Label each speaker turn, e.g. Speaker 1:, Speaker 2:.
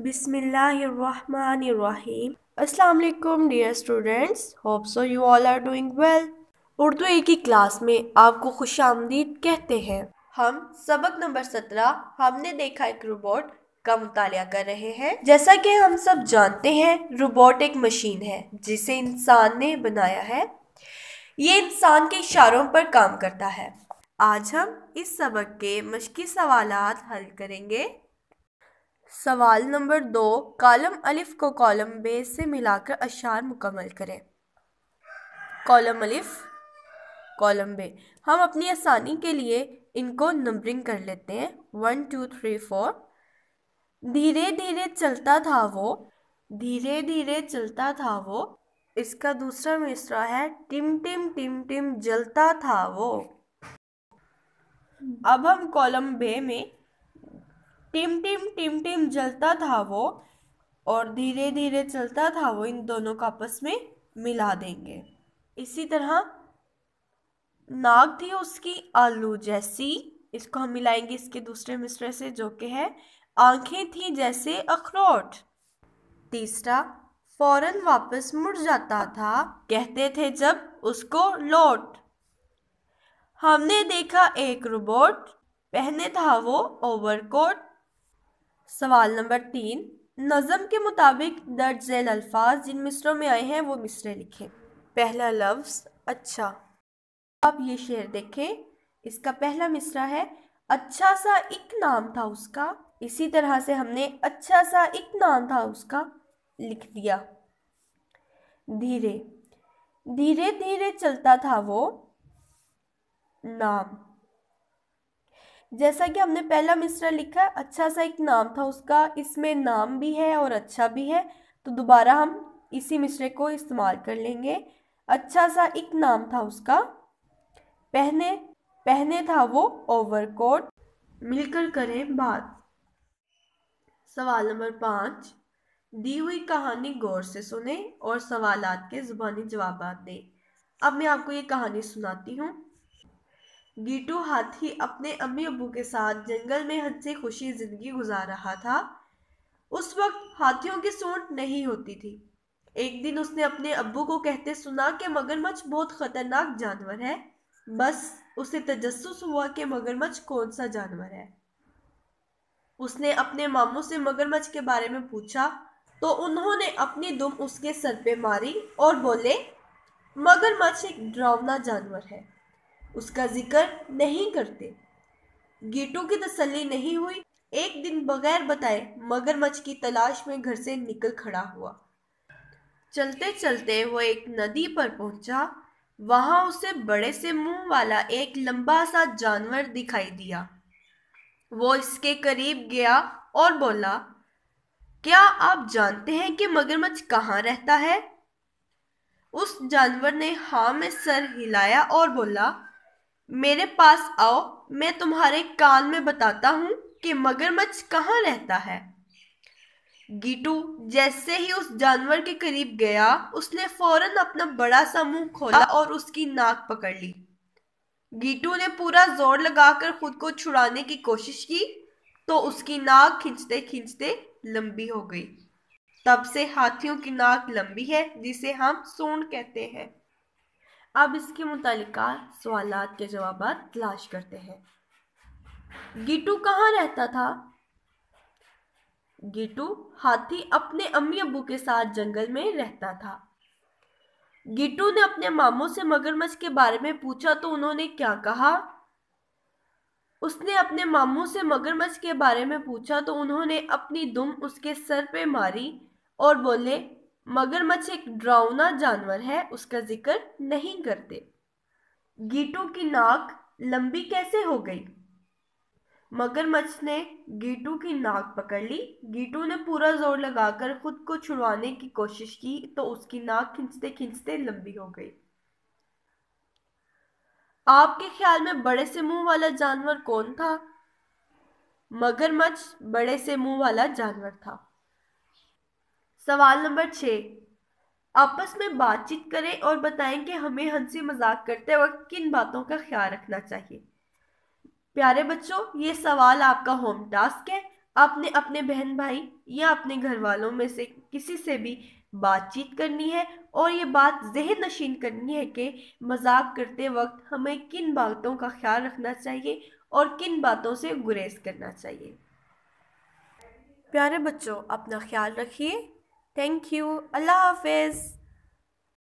Speaker 1: बिस्मिल्लाहिर्रहमानिर्रहीम। अस्सलाम वालेकुम dear students, hope so you all are doing well. Urdu A की क्लास में आपको खुशामदीद कहते हैं। हम सबक नंबर 17 हमने देखा एक रोबोट का मुतालिया कर रहे हैं। जैसा कि हम सब जानते हैं, रोबोट एक मशीन है जिसे इंसान ने बनाया है। ये इंसान के इशारों पर काम करता है। आज हम इस सबक के मश्की सवालात हल करेंगे। सवाल नंबर 2, कॉलम अलिफ को कॉलम बे से मिलाकर अशार मुकम्मल करें। कॉलम अलिफ, कॉलम बे। हम अपनी आसानी के लिए इनको नंबरिंग कर लेते हैं, 1 2 3 4। धीरे धीरे चलता था वो, धीरे धीरे चलता था वो। इसका दूसरा मिसरा है, टिम टिम टिम टिम जलता था वो। अब हम कॉलम बे में टिम टिम टिम टिम जलता था वो और धीरे धीरे चलता था वो, इन दोनों को आपस में मिला देंगे। इसी तरह नाक थी उसकी आलू जैसी, इसको हम मिलाएंगे इसके दूसरे मिसरे से जो कि है आंखें थी जैसे अखरोट। तीसरा, फौरन वापस मुड़ जाता था, कहते थे जब उसको लौट। हमने देखा एक रोबोट, पहने था वो ओवरकोट। सवाल नंबर 3, नज़म के मुताबिक दर्ज झैल अल्फाज जिन मिसरों में आए हैं वो मिसरे लिखें। पहला लफ्ज़ अच्छा। आप ये शेर देखें, इसका पहला मिसरा है, अच्छा सा एक नाम था उसका। इसी तरह से हमने अच्छा सा एक नाम था उसका लिख दिया। धीरे धीरे धीरे चलता था वो नाम। जैसा कि हमने पहला मिसरा लिखा, अच्छा सा एक नाम था उसका, इसमें नाम भी है और अच्छा भी है, तो दोबारा हम इसी मिसरे को इस्तेमाल कर लेंगे। अच्छा सा एक नाम था उसका, पहने पहने था वो ओवरकोट। मिलकर करें बात। सवाल नंबर 5, दी हुई कहानी गौर से सुने और सवालात के ज़ुबानी जवाबात दें। अब मैं आपको ये कहानी सुनाती हूँ। गीटू हाथी अपने अम्मी अब्बू के साथ जंगल में हंसी खुशी जिंदगी गुजार रहा था। उस वक्त हाथियों की सूंड नहीं होती थी। एक दिन उसने अपने अब्बू को कहते सुना कि मगरमच्छ बहुत खतरनाक जानवर है। बस उसे तजस्सुस हुआ कि मगरमच्छ कौन सा जानवर है। उसने अपने मामू से मगरमच्छ के बारे में पूछा तो उन्होंने अपनी दुम उसके सर पे मारी और बोले, मगरमच्छ एक डरावना जानवर है, उसका जिक्र नहीं करते। गीटू की तसल्ली नहीं हुई। एक दिन बगैर बताए मगरमच्छ की तलाश में घर से निकल खड़ा हुआ। चलते चलते वो एक नदी पर पहुंचा। वहां उसे बड़े से मुंह वाला एक लंबा सा जानवर दिखाई दिया। वो इसके करीब गया और बोला, क्या आप जानते हैं कि मगरमच्छ कहाँ रहता है? उस जानवर ने हाँ में सर हिलाया और बोला, मेरे पास आओ, मैं तुम्हारे कान में बताता हूं कि मगरमच्छ कहाँ रहता है। गीटू जैसे ही उस जानवर के करीब गया, उसने फौरन अपना बड़ा सा मुंह खोला और उसकी नाक पकड़ ली। गीटू ने पूरा जोर लगाकर खुद को छुड़ाने की कोशिश की तो उसकी नाक खींचते खींचते लंबी हो गई। तब से हाथियों की नाक लंबी है, जिसे हम सूंड कहते हैं। अब इसके मुतालिका सवालात के जवाबात तलाश करते हैं। गीटू कहाँ रहता था? गीटू हाथी अपने अम्मी अब्बू के साथ जंगल में रहता था। गीटू ने अपने मामू से मगरमच्छ के बारे में पूछा तो उन्होंने क्या कहा? उसने अपने मामू से मगरमच्छ के बारे में पूछा तो उन्होंने अपनी दुम उसके सर पे मारी और बोले, मगरमच्छ एक डरावना जानवर है, उसका जिक्र नहीं करते। गीटू की नाक लंबी कैसे हो गई? मगरमच्छ ने गीटू की नाक पकड़ ली। गीटू ने पूरा जोर लगाकर खुद को छुड़वाने की कोशिश की तो उसकी नाक खींचते खींचते लंबी हो गई। आपके ख्याल में बड़े से मुंह वाला जानवर कौन था? मगरमच्छ बड़े से मुंह वाला जानवर था। सवाल नंबर 6, आपस में बातचीत करें और बताएं कि हमें हंसी मजाक करते वक्त किन बातों का ख्याल रखना चाहिए। प्यारे बच्चों, ये सवाल आपका होम टास्क है। आपने अपने बहन भाई या अपने घर वालों में से किसी से भी बातचीत करनी है और ये बात ज़हन नशीन करनी है कि मजाक करते वक्त हमें किन बातों का ख्याल रखना चाहिए और किन बातों से गुरेज करना चाहिए। प्यारे बच्चों, अपना ख्याल रखिए। Thank you. अल्लाह हाफिज़।